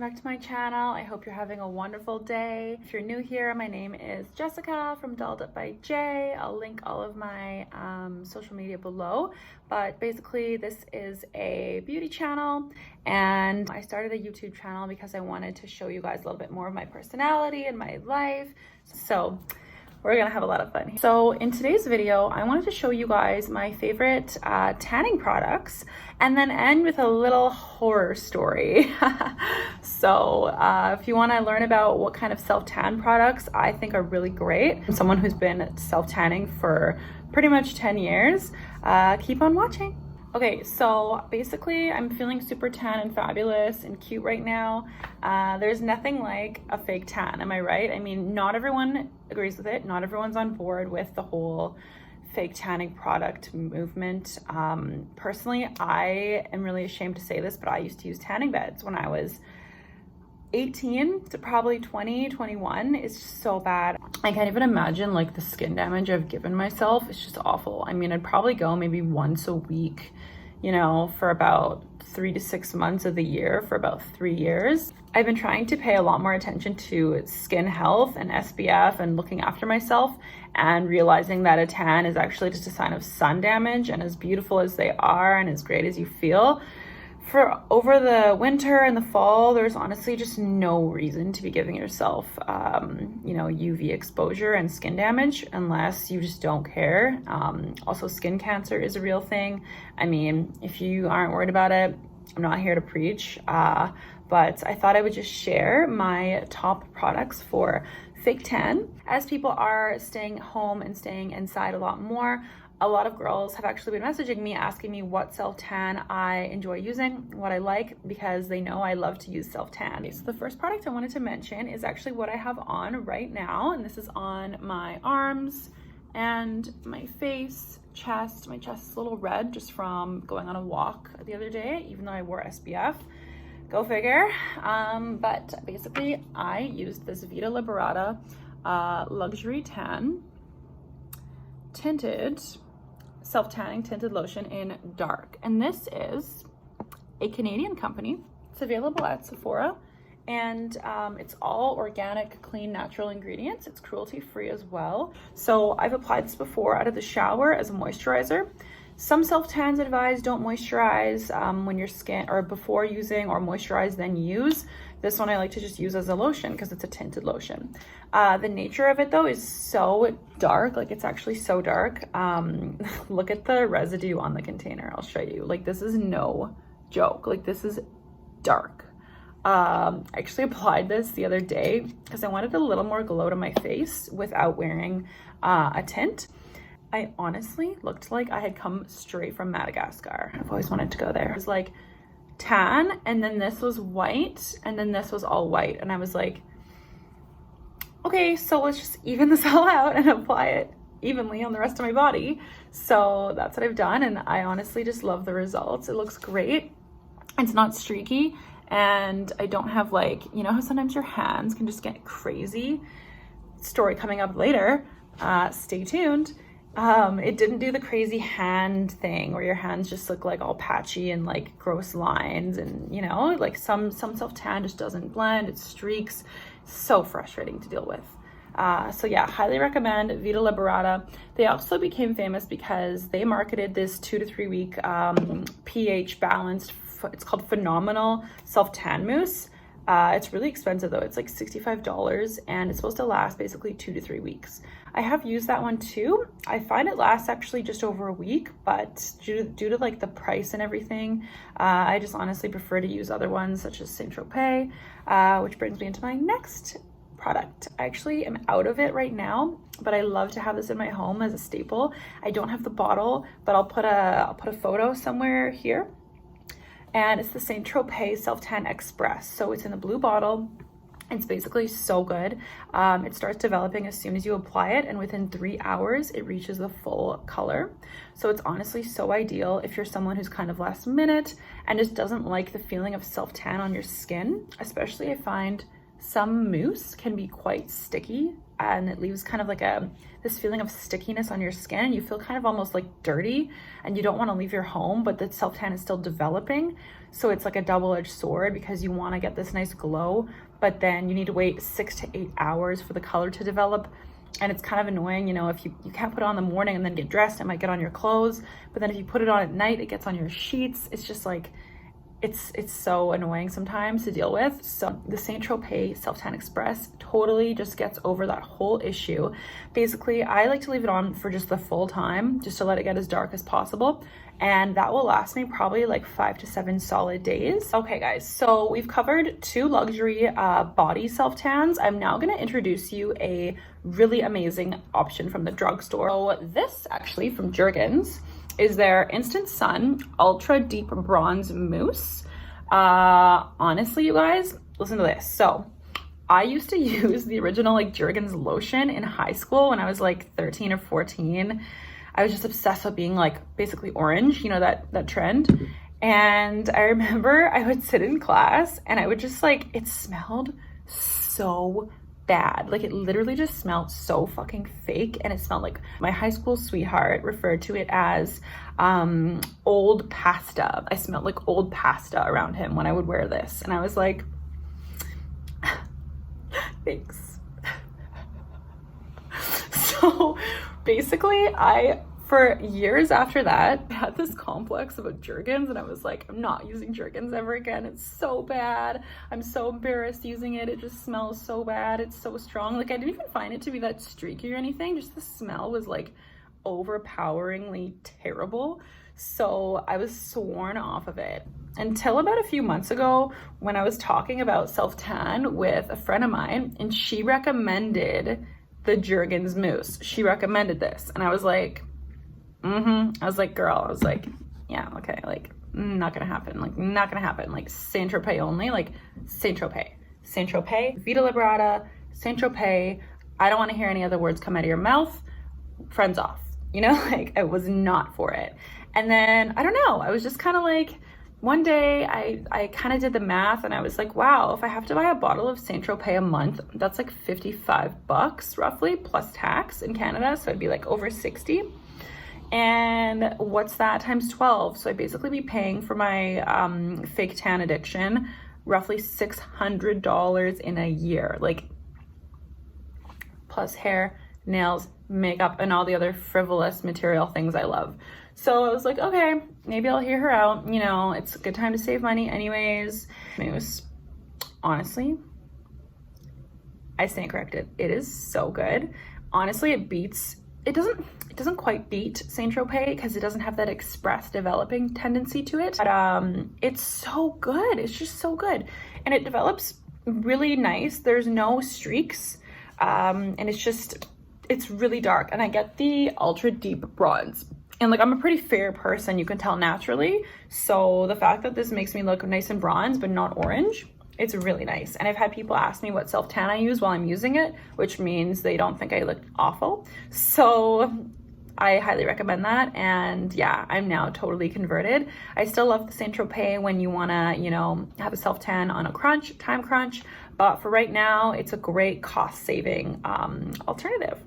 back to my channel. I hope you're having a wonderful day. If you're new here, my name is Jessica from Dolled Up by Jay. I'll link all of my social media below, but basically this is a beauty channel, and I started a YouTube channel because I wanted to show you guys a little bit more of my personality and my life. So we're gonna have a lot of fun. So in today's video, I wanted to show you guys my favorite tanning products and then end with a little horror story. So if you wanna learn about what kind of self-tan products I think are really great, I'm someone who's been self-tanning for pretty much 10 years, keep on watching. Okay, so basically I'm feeling super tan and fabulous and cute right now. There's nothing like a fake tan, am I right? I mean, not everyone agrees with it. Not everyone's on board with the whole fake tanning product movement. Personally, I am really ashamed to say this, but I used to use tanning beds when I was 18 to probably 20, 21. It's just so bad. I can't even imagine like the skin damage I've given myself. It's just awful. I mean, I'd probably go maybe once a week, you know, for about 3 to 6 months of the year for about 3 years. I've been trying to pay a lot more attention to skin health and SPF and looking after myself, and realizing that a tan is actually just a sign of sun damage. And as beautiful as they are and as great as you feel, for over the winter and the fall, there's honestly just no reason to be giving yourself, you know, UV exposure and skin damage unless you just don't care. Also, skin cancer is a real thing. I mean, if you aren't worried about it, I'm not here to preach, but I thought I would just share my top products for fake tan. As people are staying home and staying inside a lot more, a lot of girls have actually been messaging me asking me what self-tan I enjoy using, what I like, because they know I love to use self-tan. So the first product I wanted to mention is actually what I have on right now, and this is on my arms and my face, chest. My chest is a little red just from going on a walk the other day, even though I wore SPF. Go figure. But basically I used this Vita Liberata luxury tan tinted self-tanning tinted lotion in dark, and this is a Canadian company. It's available at Sephora, and it's all organic, clean, natural ingredients. It's cruelty free as well. So I've applied this before out of the shower as a moisturizer. Some self-tans advise don't moisturize when your skin, or before using, or moisturize then use. This one I like to just use as a lotion because it's a tinted lotion. The nature of it though is so dark, like it's actually so dark. Look at the residue on the container, I'll show you. Like, this is no joke, like this is dark. I actually applied this the other day because I wanted a little more glow to my face without wearing a tint. I honestly looked like I had come straight from Madagascar. I've always wanted to go there. It was like tan, and then this was white, and then this was all white. And I was like, okay, so let's just even this all out and apply it evenly on the rest of my body. So that's what I've done, and I honestly just love the results. It looks great. It's not streaky, and I don't have, like, you know how sometimes your hands can just get crazy? Story coming up later. Stay tuned. It didn't do the crazy hand thing where your hands just look like all patchy and like gross lines, and you know, like some self-tan just doesn't blend, it streaks. So frustrating to deal with. So yeah, highly recommend Vita Liberata. They also became famous because they marketed this 2 to 3 week pH balanced, it's called Phenomenal Self-Tan Mousse. It's really expensive though. It's like $65, and it's supposed to last basically 2 to 3 weeks. I have used that one too. I find it lasts actually just over a week, but due to like the price and everything, I just honestly prefer to use other ones such as Tropez, which brings me into my next product. I actually am out of it right now, but I love to have this in my home as a staple. I don't have the bottle, but I'll put a photo somewhere here. And it's the same Tropez Self-Tan Express. So it's in the blue bottle. It's basically so good. It starts developing as soon as you apply it, and within 3 hours, it reaches the full color. So it's honestly so ideal if you're someone who's kind of last minute and just doesn't like the feeling of self-tan on your skin. Especially, I find some mousse can be quite sticky and it leaves kind of like this feeling of stickiness on your skin, and you feel kind of almost like dirty, and you don't want to leave your home, but the self-tan is still developing. So it's like a double-edged sword, because you want to get this nice glow, but then you need to wait 6 to 8 hours for the color to develop. And it's kind of annoying, you know, if you can't put it on in the morning and then get dressed, it might get on your clothes. But then if you put it on at night, it gets on your sheets. It's just like, it's so annoying sometimes to deal with. So the Saint Tropez Self Tan Express totally just gets over that whole issue. Basically, I like to leave it on for just the full time, just to let it get as dark as possible. And that will last me probably like 5 to 7 solid days. Okay guys, so we've covered 2 luxury body self-tans. I'm now gonna introduce you a really amazing option from the drugstore. So this actually from Jergens is their Instant Sun Ultra Deep Bronze Mousse. Honestly, you guys, listen to this. So I used to use the original like Jergens lotion in high school when I was like 13 or 14. I was just obsessed with being like basically orange, you know, that trend. And I remember I would sit in class and I would just like, it smelled so bad. Like it literally just smelled so fucking fake, and it smelled like my high school sweetheart referred to it as old pasta. I smelled like old pasta around him when I would wear this. And I was like, thanks. So basically for years after that, I had this complex about Jergens, and I was like, I'm not using Jergens ever again. It's so bad. I'm so embarrassed using it. It just smells so bad. It's so strong. Like I didn't even find it to be that streaky or anything. Just the smell was like overpoweringly terrible. So I was sworn off of it until about a few months ago when I was talking about self-tan with a friend of mine, and she recommended the Jergens mousse. She recommended this, and I was like, I was like, girl, I was like, yeah, okay, like, not gonna happen, like, not gonna happen, like, Saint Tropez only, like, Saint Tropez, Vita Liberata, Saint Tropez. I don't want to hear any other words come out of your mouth. Friends off, you know, like, I was not for it. And then, I don't know, I was just kind of like, one day I kind of did the math, and I was like, wow, if I have to buy a bottle of Saint Tropez a month, that's like $55 roughly, plus tax in Canada, so it'd be like over 60. And what's that times 12? So I'd basically be paying for my fake tan addiction roughly $600 in a year, like plus hair, nails, makeup, and all the other frivolous material things I love. So I was like, okay, maybe I'll hear her out. You know, it's a good time to save money anyways. Mousse, honestly, I stand corrected. It is so good. Honestly, it doesn't quite beat Saint Tropez because it doesn't have that express developing tendency to it. But it's so good. It's just so good. And it develops really nice. There's no streaks. And it's really dark. And I get the ultra deep bronze. And like, I'm a pretty fair person, you can tell naturally. So the fact that this makes me look nice and bronze, but not orange, it's really nice. And I've had people ask me what self-tan I use while I'm using it, which means they don't think I look awful. So I highly recommend that. And yeah, I'm now totally converted. I still love the Saint Tropez when you wanna, you know, have a self-tan on a time crunch. But for right now, it's a great cost-saving alternative.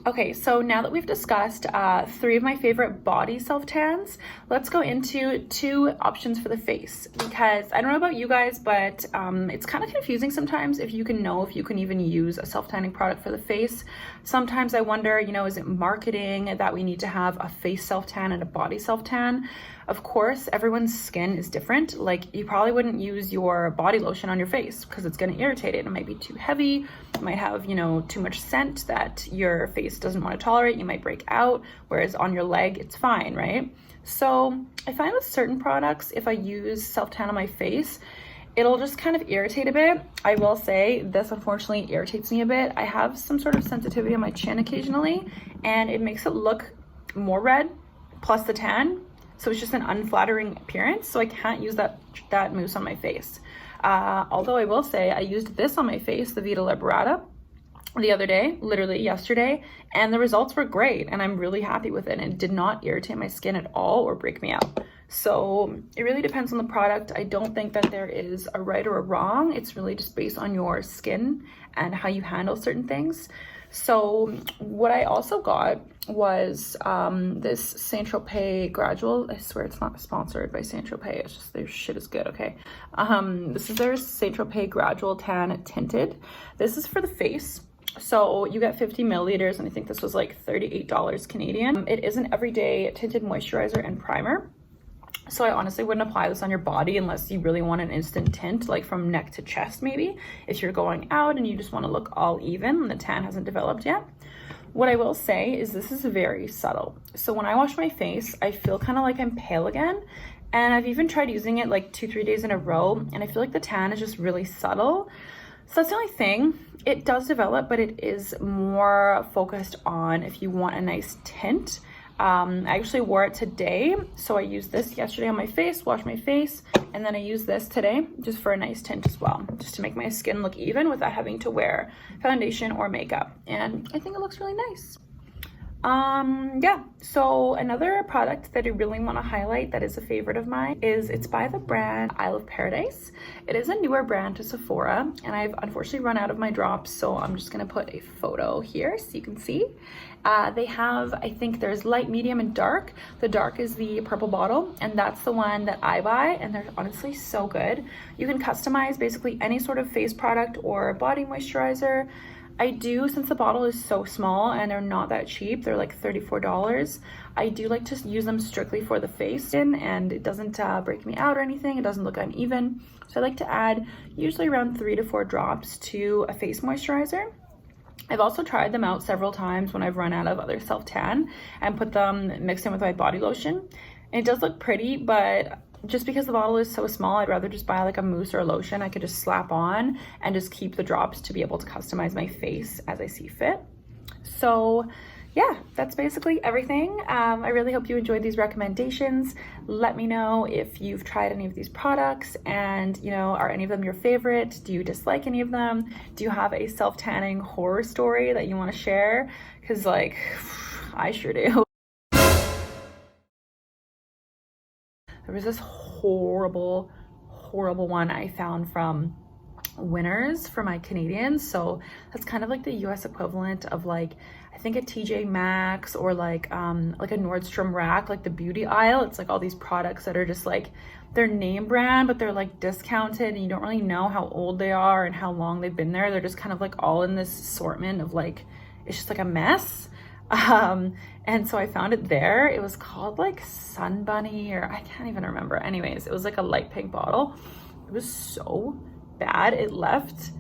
Okay, so now that we've discussed 3 of my favorite body self-tans, let's go into 2 options for the face, because I don't know about you guys, but it's kind of confusing sometimes if you can even use a self-tanning product for the face. Sometimes I wonder, you know, is it marketing that we need to have a face self-tan and a body self-tan? Of course, everyone's skin is different. Like, you probably wouldn't use your body lotion on your face because it's going to irritate it. It might be too heavy. It might have, you know, too much scent that your face doesn't want to tolerate. You might break out, whereas on your leg, it's fine, right? So I find with certain products, if I use self-tan on my face, it'll just kind of irritate a bit. I will say this unfortunately irritates me a bit. I have some sort of sensitivity on my chin occasionally, and it makes it look more red, plus the tan. So it's just an unflattering appearance. So I can't use that mousse on my face. Although I will say I used this on my face, the Vita Liberata, the other day, literally yesterday, and the results were great. And I'm really happy with it. And it did not irritate my skin at all or break me out. So it really depends on the product. I don't think that there is a right or a wrong. It's really just based on your skin and how you handle certain things. So what I also got was this Saint Tropez Gradual. I swear it's not sponsored by Saint Tropez. It's just their shit is good, okay? This is their Saint Tropez Gradual Tan Tinted. This is for the face. So you get 50 milliliters, and I think this was like $38 Canadian. It is an everyday tinted moisturizer and primer. So I honestly wouldn't apply this on your body unless you really want an instant tint, like from neck to chest maybe. If you're going out and you just want to look all even and the tan hasn't developed yet. What I will say is this is very subtle. So when I wash my face, I feel kind of like I'm pale again. And I've even tried using it like 2-3 days in a row, and I feel like the tan is just really subtle. So that's the only thing. It does develop, but it is more focused on if you want a nice tint. I actually wore it today. So I used this yesterday on my face, washed my face, and then I used this today just for a nice tint as well, just to make my skin look even without having to wear foundation or makeup. And I think it looks really nice. Yeah, so another product that I really want to highlight that is a favorite of mine is it's by the brand Isle of Paradise. It is a newer brand to Sephora, and I've unfortunately run out of my drops, so I'm just going to put a photo here so you can see. They have, I think there's light, medium, and dark. The dark is the purple bottle, and that's the one that I buy, and they're honestly so good. You can customize basically any sort of face product or body moisturizer. I do, since the bottle is so small and they're not that cheap, they're like $34. I do like to use them strictly for the face, and it doesn't break me out or anything. It doesn't look uneven. So I like to add usually around 3 to 4 drops to a face moisturizer. I've also tried them out several times when I've run out of other self-tan and put them mixed in with my body lotion. And it does look pretty, but just because the bottle is so small, I'd rather just buy like a mousse or a lotion I could just slap on and just keep the drops to be able to customize my face as I see fit. So yeah, that's basically everything. I really hope you enjoyed these recommendations. Let me know if you've tried any of these products, and you know, are any of them your favorite? Do you dislike any of them? Do you have a self-tanning horror story that you want to share? Because like, I sure do. There was this horrible one I found from Winners for my Canadians. So that's kind of like the US equivalent of like, I think a TJ Maxx or like a Nordstrom Rack, like the beauty aisle. It's like all these products that are just like, they're name brand, but they're like discounted, and you don't really know how old they are and how long they've been there. They're just kind of like all in this assortment of like, it's just like a mess. And so I found it there. It was called like Sun Bunny, or I can't even remember. Anyways, it was like a light pink bottle. It was so bad. It left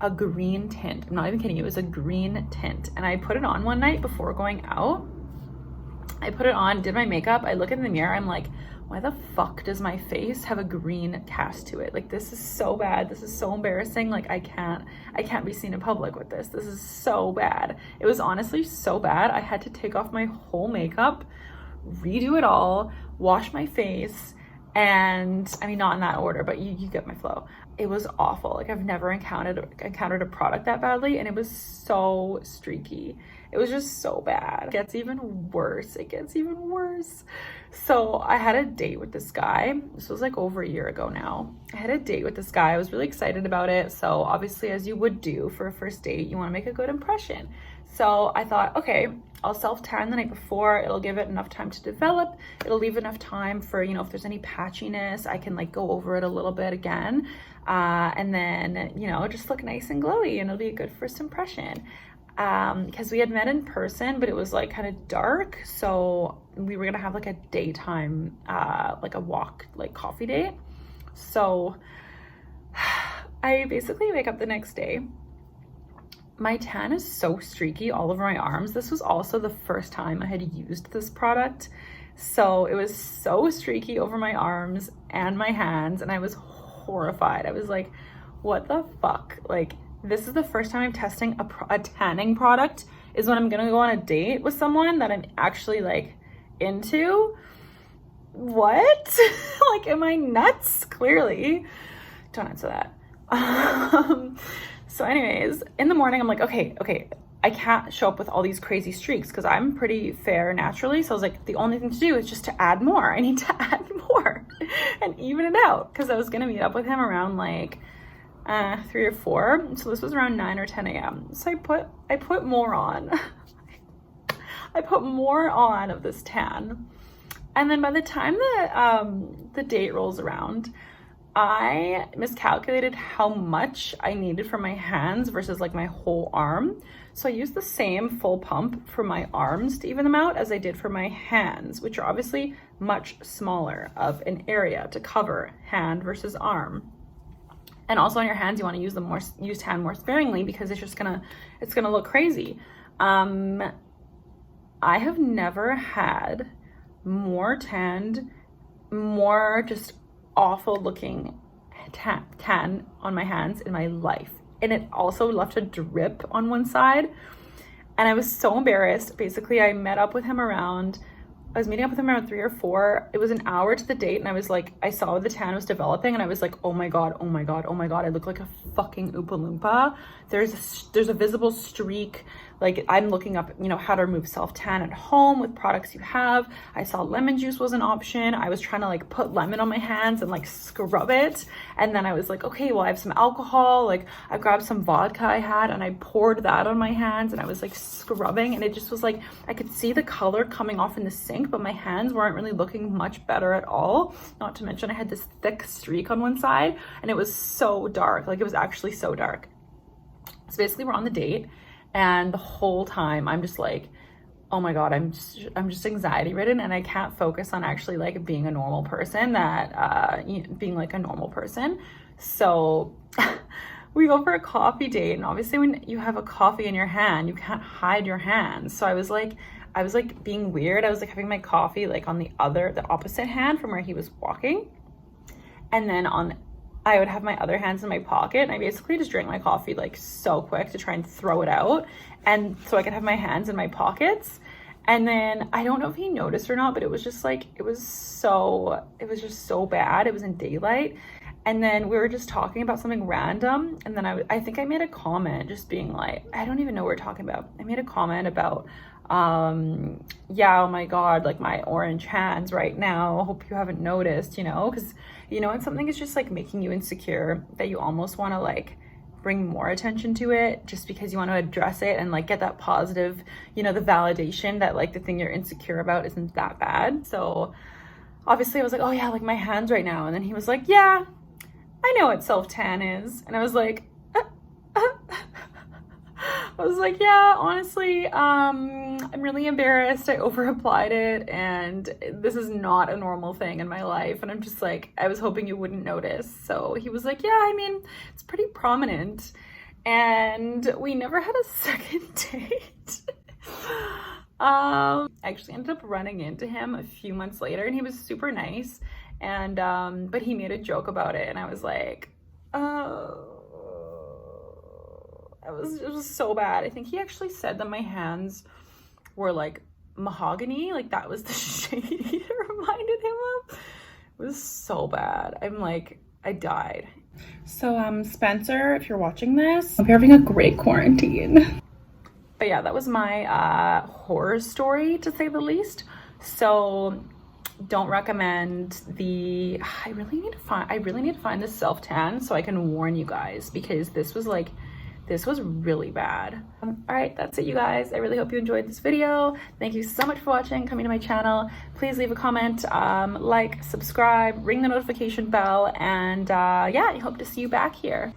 a green tint. I'm not even kidding. It was a green tint. And I put it on one night before going out. I put it on, did my makeup. I look in the mirror. I'm like, why the fuck does my face have a green cast to it? Like, this is so bad. This is so embarrassing. Like, I can't be seen in public with this. This is so bad. It was honestly so bad. I had to take off my whole makeup, redo it all, wash my face, and I mean, not in that order, but you get my flow. It was awful. Like, I've never encountered a product that badly, and it was so streaky. It was just so bad. It gets even worse. It gets even worse. So I had a date with this guy. This was like over a year ago now. I had a date with this guy. I was really excited about it. So obviously, as you would do for a first date, you want to make a good impression. So I thought, okay, I'll self-tan the night before. It'll give it enough time to develop. It'll leave enough time for, you know, if there's any patchiness, I can like go over it a little bit again. And then, you know, just look nice and glowy, and it'll be a good first impression. Because we had met in person, but it was like kind of dark. So we were going to have like a daytime, like a walk, like coffee date. So I basically wake up the next day. My tan is so streaky all over my arms. This was also the first time I had used this product. So it was so streaky over my arms and my hands, and I was horrified. I was like, what the fuck? Like, this is the first time I'm testing a tanning product, is when I'm gonna go on a date with someone that I'm actually like into. What? Like, am I nuts? Clearly. Don't answer that. So anyways, in the morning, I'm like, okay, I can't show up with all these crazy streaks because I'm pretty fair naturally. So I was like, the only thing to do is just to add more. I need to add more and even it out, because I was gonna meet up with him around like 3 or 4. So this was around 9 or 10 a.m. So I put more on. I put more on of this tan. And then by the time that the date rolls around, I miscalculated how much I needed for my hands versus like my whole arm. So I used the same full pump for my arms to even them out as I did for my hands, which are obviously much smaller of an area to cover hand versus arm. And also on your hands, you want to use tan more sparingly, because it's gonna look crazy. I have never had more tanned, more just awful looking tan on my hands in my life. And it also left a drip on one side, and I was so embarrassed. Basically, I was meeting up with him around 3 or 4. It was an hour to the date, and I was like, I saw the tan was developing, and I was like, oh my god, oh my god, oh my god, I look like a fucking Oompa Loompa. There's a visible streak. Like, I'm looking up, you know, how to remove self-tan at home with products you have. I saw lemon juice was an option. I was trying to like put lemon on my hands and like scrub it. And then I was like, okay, well, I have some alcohol. Like, I grabbed some vodka I had and I poured that on my hands, and I was like scrubbing, and it just was like, I could see the color coming off in the sink, but my hands weren't really looking much better at all. Not to mention I had this thick streak on one side, and it was so dark. Like, it was actually so dark. So basically we're on the date, and the whole time I'm just like, oh my god, I'm just anxiety ridden, and I can't focus on actually like being a normal person, being like a normal person. So we go for a coffee date, and obviously when you have a coffee in your hand, you can't hide your hands. So I was like being weird. I was like having my coffee like on the opposite hand from where he was walking, and then I would have my other hands in my pocket, and I basically just drank my coffee like so quick to try and throw it out, and so I could have my hands in my pockets. And then I don't know if he noticed or not, but it was just so bad. It was in daylight, and then we were just talking about something random, and then I think I made a comment just being like, I don't even know what we're talking about. I made a comment about yeah, oh my god, like my orange hands right now, hope you haven't noticed, you know, because you know when something is just like making you insecure, that you almost want to like bring more attention to it, just because you want to address it and like get that positive, you know, the validation that like the thing you're insecure about isn't that bad. So obviously I was like, oh yeah, like my hands right now. And then he was like, yeah, I know what self-tan is. And I was like, yeah, honestly, I'm really embarrassed. I over-applied it, and this is not a normal thing in my life. And I'm just like, I was hoping you wouldn't notice. So he was like, yeah, I mean, it's pretty prominent. And we never had a second date. I actually ended up running into him a few months later, and he was super nice. And, but he made a joke about it, and I was like, oh. It was so bad. I think he actually said that my hands were like mahogany, like that was the shade it reminded him of. It was so bad. I'm like, I died. So Spencer, if you're watching this, hope you're having a great quarantine. But yeah, that was my horror story, to say the least. So don't recommend I really need to find this self-tan so I can warn you guys, because this was really bad. All right, that's it, you guys. I really hope you enjoyed this video. Thank you so much for watching, coming to my channel. Please leave a comment, like, subscribe, ring the notification bell, and yeah, I hope to see you back here.